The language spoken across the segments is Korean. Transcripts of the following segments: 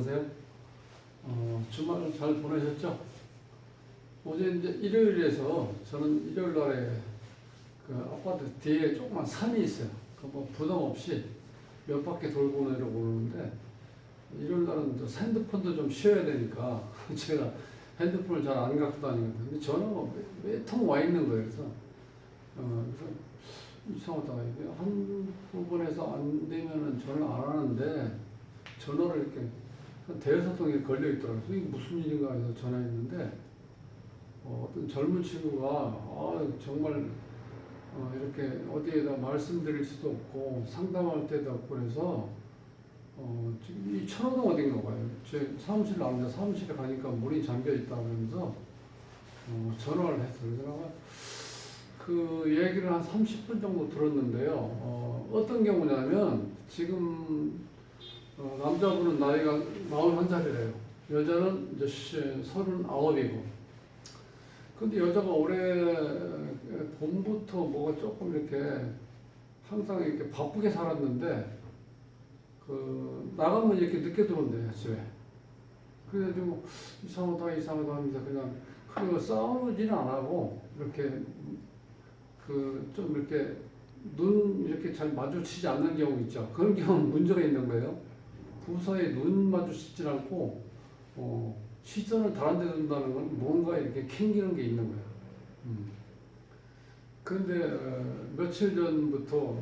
안녕하세요. 주말 잘 보내셨죠? 어제 이제 일요일에서 저는 일요일 날에 그 아파트 뒤에 조그만 산이 있어요. 그 뭐 부담 없이 몇 바퀴 돌고 내려고 그러는데 일요일 날은 저 핸드폰도 좀 쉬어야 되니까 제가 핸드폰을 잘 안 갖고 다니거든요. 근데 전화가 매통 와 있는 거예요. 그래서 이상하다. 이게 한 부분에서 안 되면은 전화를 안 하는데 전화를 이렇게 대여섯 통에 걸려 있더라고요. 이게 무슨 일인가 해서 전화했는데 어떤 젊은 친구가 정말 이렇게 어디에다 말씀드릴 수도 없고 상담할 때도 없고 그래서 지금 이 천호동 어딘가 봐요. 제 사무실 나오는데 사무실에 가니까 문이 잠겨 있다 그러면서 전화를 했어요. 그래서 그 얘기를 한 30분 정도 들었는데요. 어떤 경우냐면 지금 남자분은 나이가 41살이래요. 여자는 이제 39이고. 근데 여자가 올해 봄부터 뭐가 조금 이렇게 항상 이렇게 바쁘게 살았는데 나가면 이렇게 늦게 들어온대요, 집에. 그래가지고 이상하다 하면서 그냥 크게 싸우지는 안 하고 이렇게 좀 이렇게 눈 이렇게 잘 마주치지 않는 경우 있죠. 그런 경우는 문제가 있는 거예요. 부서에 눈 마주치지 않고 시선을 다른 데 둔다는 건 뭔가 이렇게 캥기는 게 있는 거예요. 그런데 며칠 전부터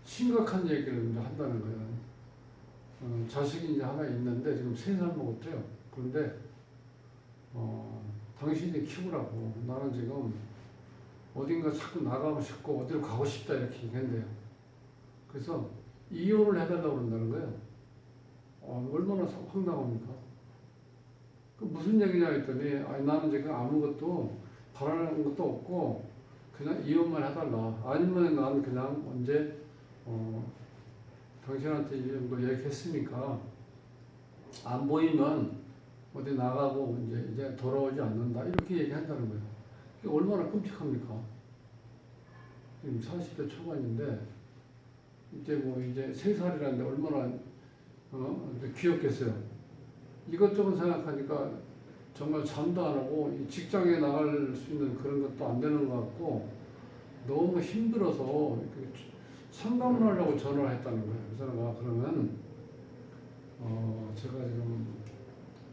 심각한 얘기를 이제 한다는 거예요. 자식이 이제 하나 있는데 지금 3살 먹었대요. 그런데 당신이 키우라고. 나는 지금 어딘가 자꾸 나가고 싶고 어디로 가고 싶다 이렇게 얘기한대요. 그래서 이혼을 해달라고 그런다는 거예요. 얼마나 황당합니까? 그 무슨 얘기냐 했더니 나는 지금 아무것도 바라는 것도 없고 그냥 이혼만 해달라. 아니면 나는 그냥 언제 당신한테 이런 거 얘기했으니까 안 보이면 어디 나가고 이제 돌아오지 않는다 이렇게 얘기한다는 거예요. 이게 얼마나 끔찍합니까? 지금 40대 초반인데 이제 3살이라는데 얼마나 귀엽겠어요. 이것저것 생각하니까 정말 잠도 안 오고 직장에 나갈 수 있는 그런 것도 안 되는 것 같고 너무 힘들어서 상담을 하려고 전화를 했다는 거예요. 그래서 그러면 제가 지금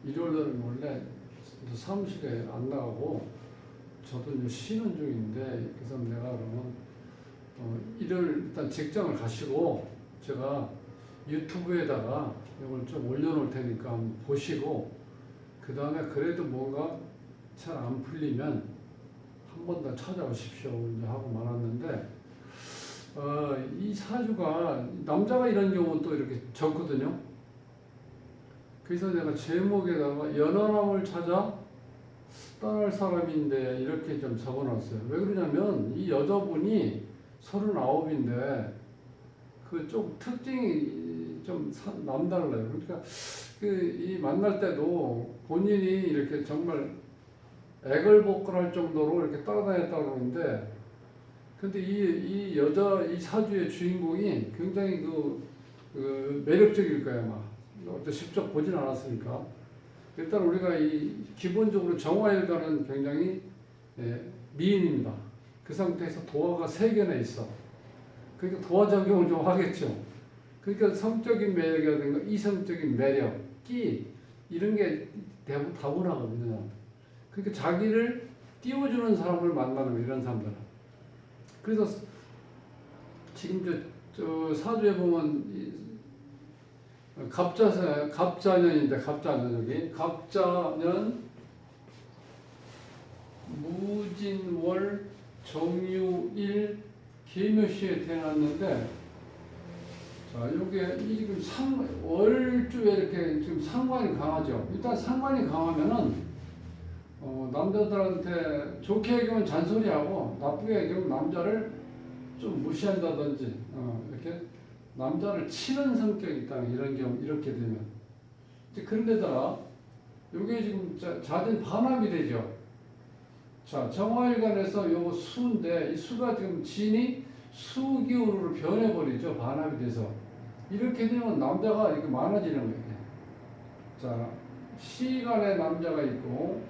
일요일날 원래 사무실에 안 나가고 저도 이제 쉬는 중인데 그래서 내가 그러면 일요일 일단 직장을 가시고 제가 유튜브에다가 이걸 좀 올려놓을 테니까 한번 보시고 그 다음에 그래도 뭔가 잘 안 풀리면 한 번 더 찾아오십시오 이제 하고 말았는데 이 사주가 남자가 이런 경우는 또 이렇게 적거든요. 그래서 내가 제목에다가 연하남을 찾아 떠날 사람인데 이렇게 좀 적어놨어요. 왜 그러냐면 이 여자분이 39인데 그 좀 특징이 좀 남달라요. 그러니까 이 만날 때도 본인이 이렇게 정말 애걸복걸할 정도로 이렇게 따라다녔다고 그러는데 근데 이 사주의 주인공이 굉장히 매력적일 거야 아마. 어떤 직접 보진 않았으니까. 일단 우리가 기본적으로 정화일간은 굉장히 미인입니다. 그 상태에서 도화가 3개나 있어. 그러니까 도화 작용을 좀 하겠죠. 그러니까 성적인 매력이라든가 이성적인 매력, 끼 이런 게 대부분 다분하거든요. 그러니까 자기를 띄워주는 사람을 만나는 이런 사람들은. 그래서 지금 저 사주에 보면 갑자년인데 갑자년 무진월 정유일 계묘시에 태어났는데 자 요게 지금 월주에 이렇게 지금 상관이 강하죠. 일단 상관이 강하면은 남자들한테 좋게 얘기하면 잔소리하고 나쁘게 얘기하면 남자를 좀 무시한다든지 이렇게 남자를 치는 성격이 있다는 이런 경우 이렇게 되면 그런데다가 이게 지금 자진 반합이 되죠. 자 정화일간에서 요거 수인데 이 수가 지금 진이 수기운으로 변해버리죠. 반합이 돼서 이렇게 되면 남자가 이렇게 많아지는 거예요. 자, 시간에 남자가 있고,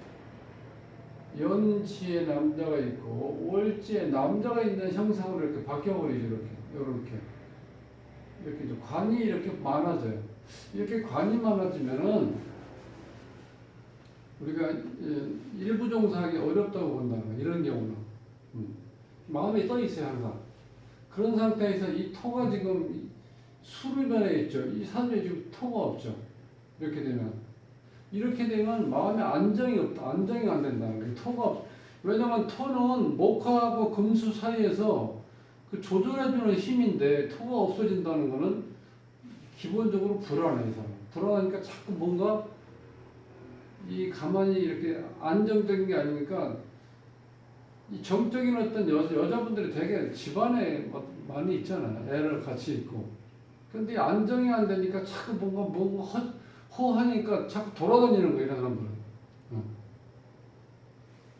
연지에 남자가 있고, 월지에 남자가 있는 형상으로 이렇게 바뀌어버리죠. 이렇게 좀 관이 이렇게 많아져요. 이렇게 관이 많아지면은 우리가 일부 종사하기 어렵다고 본다는 거예요. 이런 경우는. 마음에 떠 있어요, 항상. 그런 상태에서 이 토가 지금 수르면에 있죠. 이 산에 지금 토가 없죠. 이렇게 되면 마음에 안정이 없다. 안정이 안 된다는 거예요. 토가 없. 왜냐면 토는 목화하고 금수 사이에서 그 조절해주는 힘인데 토가 없어진다는 거는 기본적으로 불안해요. 불안하니까 자꾸 뭔가 이 가만히 이렇게 안정적인 게 아니니까 이 정적인 어떤 여자분들이 되게 집안에 많이 있잖아요. 애를 같이 있고. 근데 안정이 안 되니까 자꾸 뭔가 허하니까 자꾸 돌아다니는 거예요, 이런 사람들은.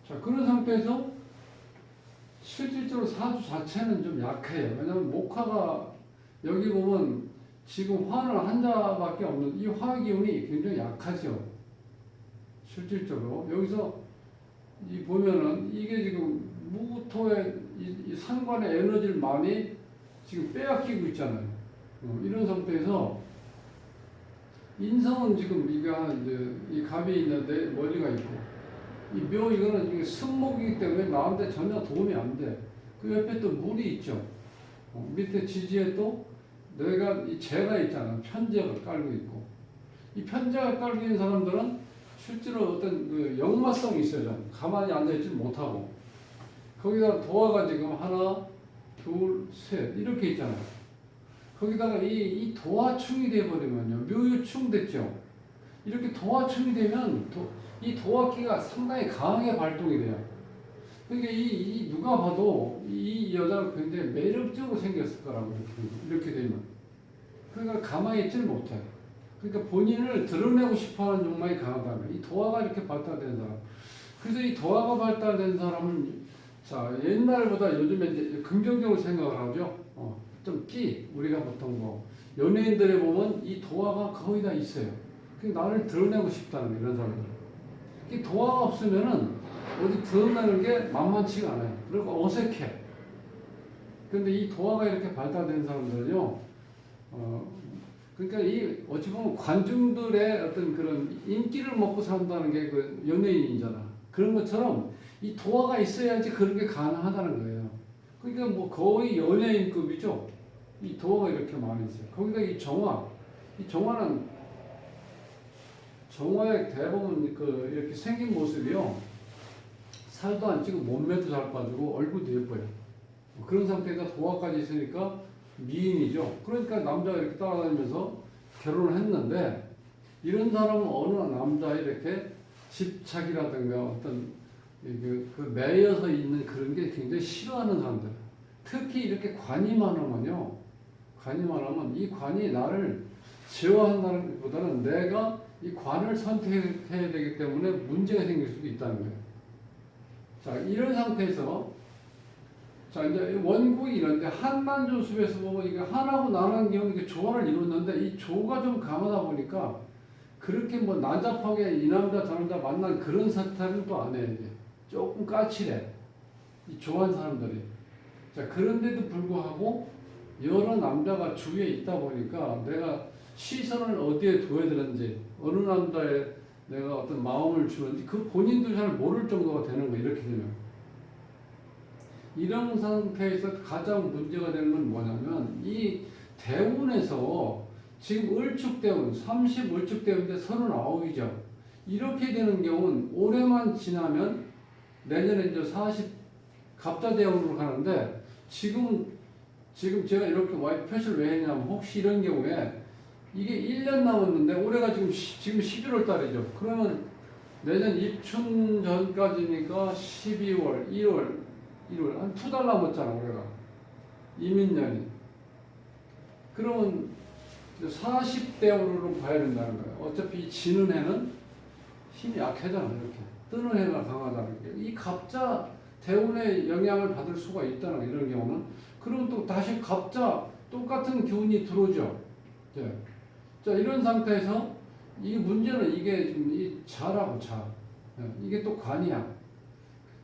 자, 그런 상태에서 실질적으로 사주 자체는 좀 약해요. 왜냐면 목화가 여기 보면 지금 화는 한자밖에 없는 이 화 기운이 굉장히 약하죠. 실질적으로. 여기서 이 보면은 이게 지금 무토의 이 상관의 에너지를 많이 지금 빼앗기고 있잖아요. 이런 상태에서 인성은 지금 이제 이 갑이 있는데 머리가 있고 이 묘 이거는 이게 승목이기 때문에 나한테 전혀 도움이 안 돼. 그 옆에 또 물이 있죠. 밑에 지지에 또 내가 이 재가 있잖아. 편재가 깔고 있고 이 편재가 깔고 있는 사람들은 실제로 어떤 그 역마성이 있어요. 가만히 앉아있지 못하고 거기다 도화가 지금 하나, 둘, 셋 이렇게 있잖아요. 거기다가 이 도화충이 돼버리면요. 묘유충 됐죠. 이렇게 도화충이 되면 이 도화기가 상당히 강하게 발동이 돼요. 그러니까 이 누가 봐도 이 여자가 굉장히 매력적으로 생겼을 거라고 이렇게 되면. 그러니까 가만히 있지를 못해요. 그러니까 본인을 드러내고 싶어하는 욕망이 강하다면 이 도화가 이렇게 발달된 사람. 그래서 이 도화가 발달된 사람은 자 옛날보다 요즘에 이제 긍정적으로 생각을 하죠. 좀 우리가 보통 뭐 연예인들에 보면 이 도화가 거의 다 있어요. 그 나를 드러내고 싶다는 거, 이런 사람들. 이 도화가 없으면은 어디 드러내는 게 만만치가 않아요. 그리고 어색해. 근데 이 도화가 이렇게 발달된 사람들은요, 그러니까 이 어찌 보면 관중들의 어떤 그런 인기를 먹고 산다는 게 그 연예인이잖아. 그런 것처럼 이 도화가 있어야지 그런 게 가능하다는 거예요. 그러니까 뭐 거의 연예인급이죠. 이 도화가 이렇게 많이 있어요. 거기다 이 정화는 정화의 대부분 이렇게 생긴 모습이요. 살도 안 찌고 몸매도 잘 빠지고 얼굴도 예뻐요. 그런 상태가 도화까지 있으니까 미인이죠. 그러니까 남자가 이렇게 따라다니면서 결혼을 했는데 이런 사람은 어느 남자에 이렇게 집착이라든가 어떤 그 매여서 있는 그런 게 굉장히 싫어하는 사람들. 특히 이렇게 관이 많으면요. 이 관이 나를 제어한다는 것보다는 내가 이 관을 선택해야 되기 때문에 문제가 생길 수도 있다는 거예요. 자, 이런 상태에서 자, 이제 원국이 이런데 한난조습에서 보면 이게 한하고 난한 경우 이게 조화를 이뤘는데 이 조가 좀 강하다 보니까 그렇게 뭐 난잡하게 이 남자 저 남자 만난 그런 사태는 또 안 해요. 이제 조금 까칠해. 이 조한 사람들이. 자, 그런데도 불구하고 여러 남자가 주위에 있다 보니까 내가 시선을 어디에 둬야 되는지 어느 남자에 내가 어떤 마음을 주는지 그 본인도 잘 모를 정도가 되는 거예요. 이렇게 되면. 이런 상태에서 가장 문제가 되는 건 뭐냐면 이 대운에서 지금 을축대운 30을축대운인데 39이죠. 이렇게 되는 경우는 올해만 지나면 내년에 이제 40 갑자대운으로 가는데 지금 제가 이렇게 표시를 왜 했냐면 혹시 이런 경우에 이게 1년 남았는데 올해가 지금 11월 달이죠. 그러면 내년 입춘 전까지니까 12월, 1월 한 2달 남았잖아, 올해가. 이민년이. 그러면 40대운으로 봐야 된다는 거예요. 어차피 지는 해는 힘이 약하잖아, 이렇게. 뜨는 해가 강하다는 게. 이 갑자 대운의 영향을 받을 수가 있다는 거예요, 이런 경우는. 그럼 또 다시 갑자 똑같은 기운이 들어오죠. 네. 자, 이런 상태에서 이게 문제는 이게 지금 이 자라고 자. 이게 또 관이야.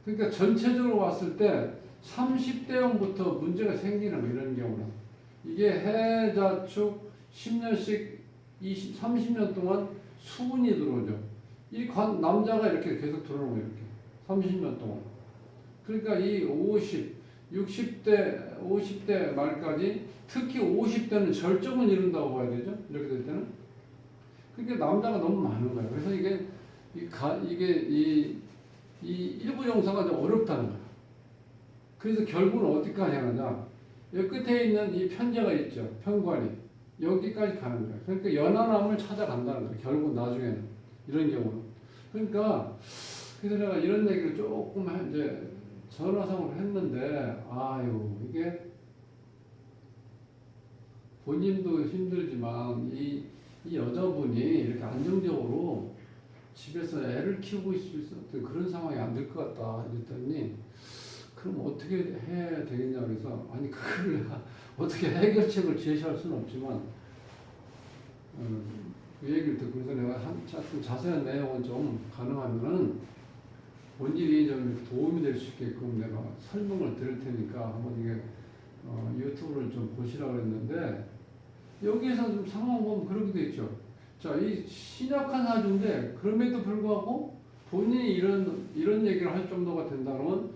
그러니까 전체적으로 봤을 때 30대형부터 문제가 생기는 거 이런 경우는. 이게 해자축 10년씩 30년 동안 수운이 들어오죠. 이 남자가 이렇게 계속 들어오는 거예요. 이렇게 30년 동안. 그러니까 이 50대 말까지 특히 50대는 절정을 이룬다고 봐야 되죠. 이렇게 될 때는. 그러니까 남자가 너무 많은 거예요. 그래서 이 일부 정사가 좀 어렵다는 거예요. 그래서 결국은 어디까지 하느냐. 여기 끝에 있는 이 편제가 있죠. 편관이. 여기까지 가는 거예요. 그러니까 연하남을 찾아간다는 거예요. 결국 나중에는. 이런 경우는. 그러니까 그래서 내가 이런 얘기를 조금 이제 전화상으로 했는데 아유 이게 본인도 힘들지만 이 여자분이 이렇게 안정적으로 집에서 애를 키우고 있을 수 있는 그런 상황이 안 될 것 같다 이랬더니 그럼 어떻게 해야 되겠냐 그래서 아니 그걸 내가 어떻게 해결책을 제시할 수는 없지만 그 얘기를 듣고 그래서 내가 좀 자세한 내용은 좀 가능하면은 본인이 좀 도움이 될 수 있게끔 내가 설명을 드릴 테니까 한번 이게 유튜브를 좀 보시라고 했는데 여기에서 좀 상황 보면 그렇게 돼 있죠. 자, 이 신약한 사주인데 그럼에도 불구하고 본인이 이런 얘기를 할 정도가 된다면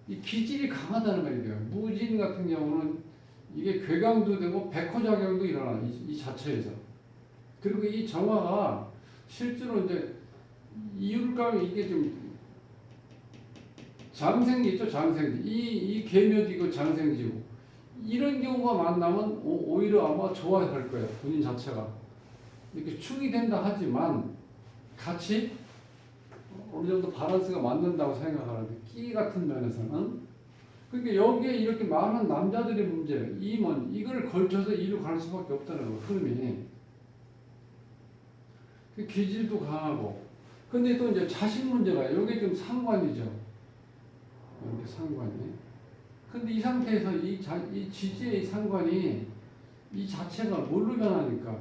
이 기질이 강하다는 말이에요. 무진 같은 경우는 이게 괴강도 되고 백호작용도 일어나 이 자체에서. 그리고 이 정화가 실제로 이제 이율가 이게 좀 장생지 있죠, 장생지. 이 계묘지고 장생지고 이런 경우가 만나면 오히려 아마 좋아할 거예요. 본인 자체가 이렇게 충이 된다 하지만 같이 어느 정도 밸런스가 맞는다고 생각하는데 끼 같은 면에서는 그러니까 여기에 이렇게 많은 남자들의 문제 이걸 걸쳐서 이로 갈 수밖에 없다는 거예요. 흐름이 그 기질도 강하고 근데 또 이제 자식 문제가 여기 좀 상관이죠. 이렇게 상관이. 근데 이 상태에서 이 지지의 상관이 이 자체가 뭘로 변하니까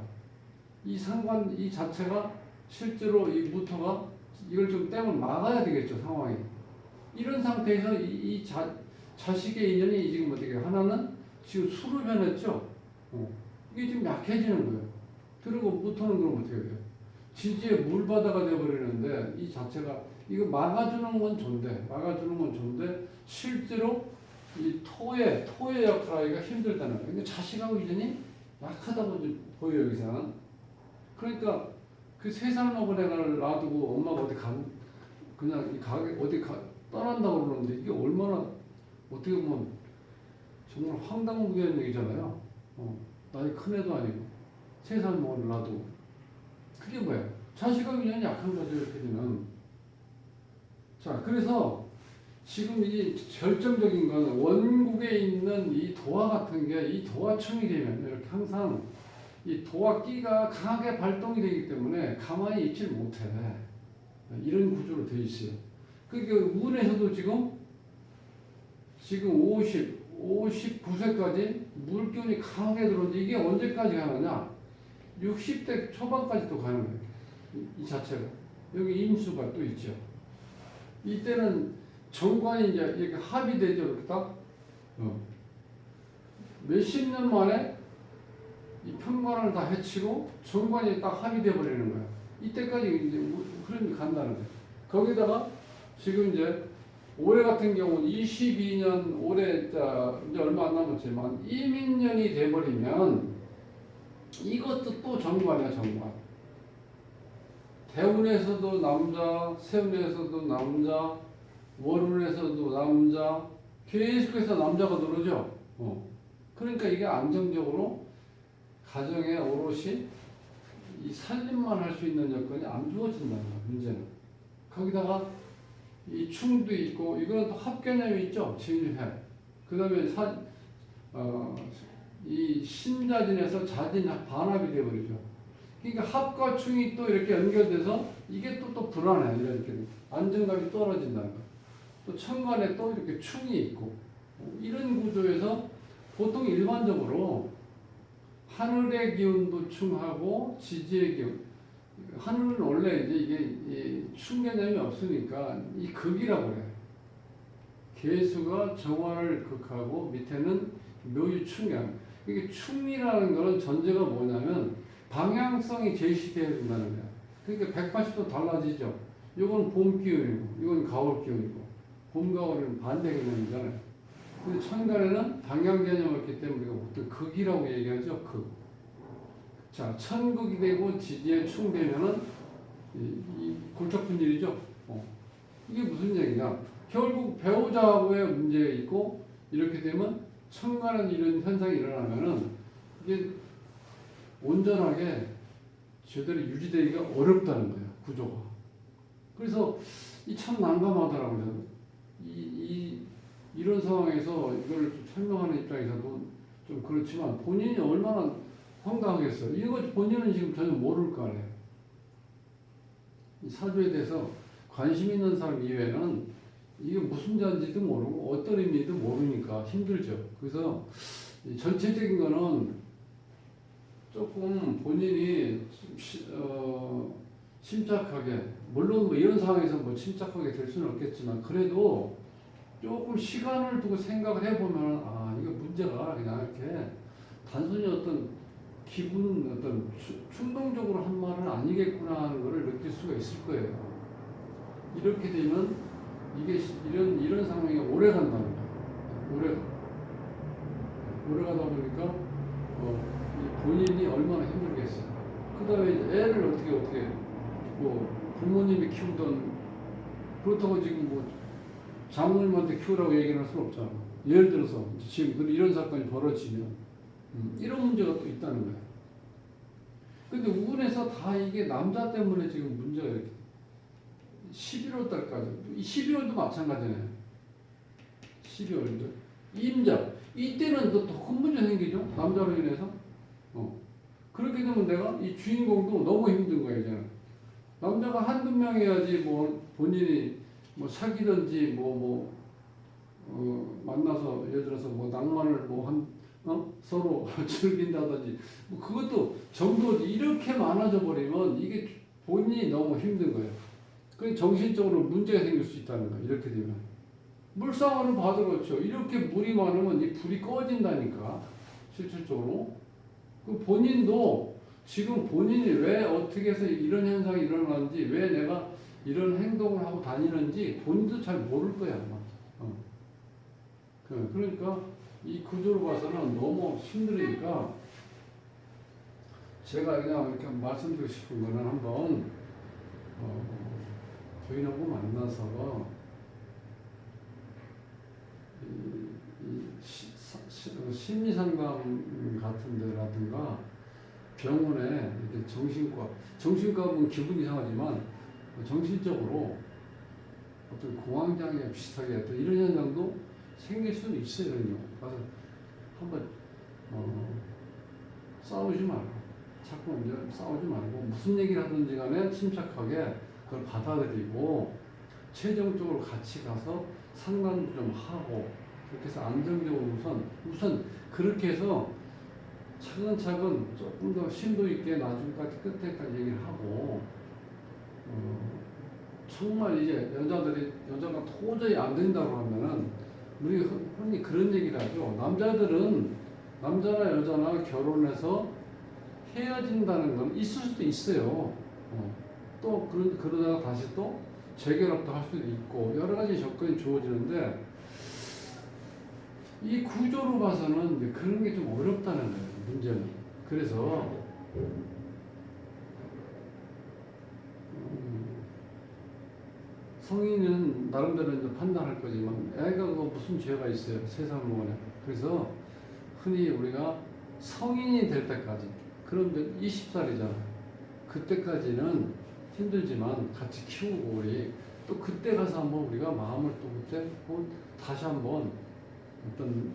이 상관 이 자체가 실제로 이 무토가 이걸 좀 땜을 막아야 되겠죠 상황이. 이런 상태에서 자식의 인연이 지금 어떻게 하나는 지금 수로 변했죠. 이게 좀 약해지는 거예요. 그리고 무토는 그럼 어떻게 돼요? 지지의 물바다가 되어버리는데 이 자체가 이거 막아주는 건 좋은데 실제로 이 토의 역할을 하기가 힘들다는 거예요. 근데 자식하고 이전이 약하다고 보여요 여기서는. 그러니까 그 3살 먹은 애를 놔두고 엄마가 그냥 떠난다고 그러는데 이게 얼마나 어떻게 보면 정말 황당무계한 얘기잖아요. 나이 큰 애도 아니고 3살 먹은 애를 놔두고 그게 뭐야? 자식하고 인연이 약한 거죠 이렇게 되면. 자 그래서 지금 이 결정적인 건 원국에 있는 이 도화 같은 게 이 도화충이 되면 이렇게 항상 이 도화기가 강하게 발동이 되기 때문에 가만히 있질 못해. 이런 구조로 되어 있어요. 그러니까 운에서도 지금 59세까지 물기운이 강하게 들어오는데 이게 언제까지 가느냐? 60대 초반까지도 가는 거예요. 이 자체가. 여기 임수가 또 있죠. 이때는 정관이 이제 이렇게 합의되죠. 이렇게 딱. 몇십 년 만에 이 편관을 다 해치고 정관이 딱 합의돼 버리는 거야. 이때까지 이제 흐름이 간다는 거야. 거기다가 지금 이제 올해 같은 경우는 22년 올해 이제 얼마 안 남았지만 이민년이 돼 버리면 이것도 또 정관이야, 정관. 대운에서도 남자, 세운에서도 남자, 월운에서도 남자, 계속해서 남자가 들어오죠. 그러니까 이게 안정적으로 가정에 오롯이 이 살림만 할 수 있는 여건이 안 주어진다는 거야, 문제는. 거기다가 이 충도 있고, 이거는 또 합개념이 있죠, 진해. 그 다음에 이 신자진에서 자진 반합이 되어버리죠. 그러니까 합과 충이 또 이렇게 연결돼서 이게 또 불안해. 이렇게 안정감이 떨어진다는 거야. 또 천간에 또 이렇게 충이 있고, 이런 구조에서 보통 일반적으로 하늘의 기운도 충하고 지지의 기운, 하늘은 원래 이제 이게 이충 개념이 없으니까 이 극이라고 그래. 개수가 정화를 극하고 밑에는 묘유충이야. 이게 충이라는 거는 전제가 뭐냐면 방향성이 제시되어야 된다는 거야. 그러니까 180도 달라지죠. 이건 봄 기운이고, 이건 가을 기운이고, 봄 가을은 반대 개념이잖아요. 근데 천간에는 방향 개념이 없기 때문에 우리가 보통 극이라고 얘기하죠. 극. 자, 천극이 되고 지지에 충되면은 이 골적 분열이죠. 이게 무슨 얘기냐? 결국 배우자하고의 문제가 있고 이렇게 되면 천간에 이런 현상이 일어나면은 이게 온전하게 제대로 유지되기가 어렵다는 거예요. 구조가. 그래서 이 참 난감하더라고요. 이런 상황에서 이걸 설명하는 입장에서도 좀 그렇지만 본인이 얼마나 황당하겠어요. 이거 본인은 지금 전혀 모를 거 아니에요. 이 사주에 대해서 관심 있는 사람 이외에는 이게 무슨 자인지도 모르고 어떤 의미도 모르니까 힘들죠. 그래서 전체적인 거는 조금 본인이 침착하게, 물론 뭐 이런 상황에서 뭐 침착하게 될 수는 없겠지만 그래도 조금 시간을 두고 생각을 해보면 이거 문제가 그냥 이렇게 단순히 어떤 기분, 어떤 충동적으로 한 말은 아니겠구나 하는 것을 느낄 수가 있을 거예요. 이렇게 되면 이게 이런 상황이 오래 간다는 거예요. 오래 가다 보니까 본인이 얼마나 힘들겠어요. 그다음에 애를 어떻게 뭐 부모님이 키우던, 그렇다고 지금 뭐 장모님한테 키우라고 얘기를 할 수는 없잖아. 예를 들어서 지금 이런 사건이 벌어지면 이런 문제가 또 있다는 거예요. 근데 우울해서 다 이게 남자 때문에 지금 문제가 이렇게 11월 달까지, 12월도 마찬가지네요. 12월도 임자, 이때는 더 큰 문제 생기죠. 남자로 인해서. 그렇게 되면 내가 이 주인공도 너무 힘든 거예요. 이제는 남자가 한두 명이야지 뭐 본인이 뭐 사귀든지 만나서 예를 들어서 뭐 낭만을 서로 즐긴다든지 뭐 그것도 정도지. 이렇게 많아져 버리면 이게 본인이 너무 힘든 거예요. 그 정신적으로 문제가 생길 수 있다는 거예요. 이렇게 되면 물상으로 봐도 그렇죠. 이렇게 물이 많으면 이 불이 꺼진다니까. 실질적으로 그 본인도 지금 본인이 왜 어떻게 해서 이런 현상이 일어나는지, 왜 내가 이런 행동을 하고 다니는지 본인도 잘 모를 거야 아마. 그러니까 이 구조로 봐서는 너무 힘들으니까 제가 그냥 이렇게 말씀드리고 싶은 거는 한번 부인하고 만나서 심리상담 같은 데라든가 병원에 이렇게 정신과는 기분 이상하지만 정신적으로 어떤 공황장애 비슷하게 어떤 이런 현상도 생길 수는 있어요. 가서 한번 싸우지 말고, 자꾸 이제 싸우지 말고 무슨 얘기를 하든지 간에 침착하게 그걸 받아들이고 최종적으로 같이 가서 상담도 좀 하고, 그렇게 해서 안정적으로 우선 그렇게 해서 차근차근 조금 더 심도 있게 나중까지 끝에까지 얘기를 하고, 정말 이제 여자가 도저히 안 된다고 하면은 우리 흔히 그런 얘기를 하죠. 남자나 여자나 결혼해서 헤어진다는 건 있을 수도 있어요. 또 그러다가 다시 또 재결합도 할 수도 있고 여러 가지 조건이 주어지는데, 이 구조로 봐서는 이제 그런 게 좀 어렵다는 거예요, 문제는. 그래서 성인은 나름대로 이제 판단할 거지만 애가 무슨 죄가 있어요, 세상을 보면. 그래서 흔히 우리가 성인이 될 때까지, 그런데 20살이잖아요. 그때까지는 힘들지만 같이 키우고 우리 또 그때 가서 한번 우리가 마음을 또 그때 다시 한번 어떤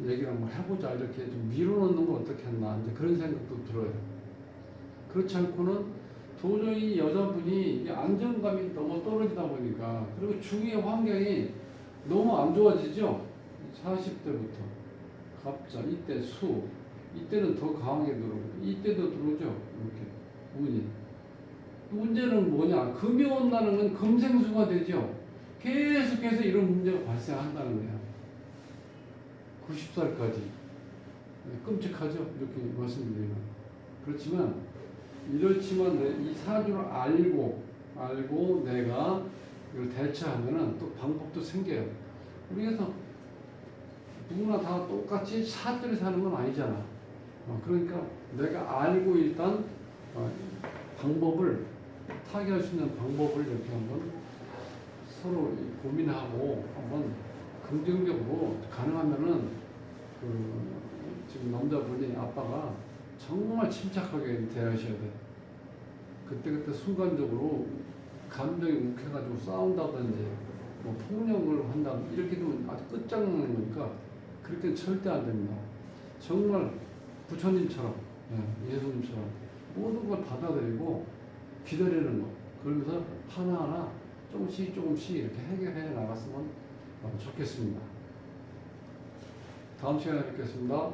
얘기를 한번 해보자, 이렇게 좀 밀어넣는 건 어떻겠나, 이제 그런 생각도 들어요. 그렇지 않고는 도저히 여자분이 안정감이 너무 떨어지다 보니까, 그리고 주위의 환경이 너무 안 좋아지죠. 40대부터 갑자, 이때 이때는 더 강하게 들어오고, 이때도 들어오죠. 이렇게 운이. 문제는 뭐냐? 금이 온다는 건 금생수가 되죠. 계속해서 이런 문제가 발생한다는 거야. 90살까지. 끔찍하죠? 이렇게 말씀드리면. 그렇지만, 이렇지만 이 사주를 알고 내가 이걸 대처하면은 또 방법도 생겨요. 우리에서 누구나 다 똑같이 사투리 사는 건 아니잖아. 그러니까 내가 알고 일단 방법을 타개할 수 있는 방법을 이렇게 한번 서로 고민하고 한번 긍정적으로 가능하면은 지금 남자분이 아빠가 정말 침착하게 대하셔야 돼. 그때 순간적으로 감정이 욱해가지고 싸운다든지 뭐 폭력을 한다 이렇게 되면 아주 끝장나는 거니까 그렇게 절대 안 됩니다. 정말 부처님처럼 예수님처럼 모든 걸 받아들이고 기다리는 거. 그러면서 하나하나 조금씩 이렇게 해결해 나갔으면 좋겠습니다. 다음 시간에 뵙겠습니다.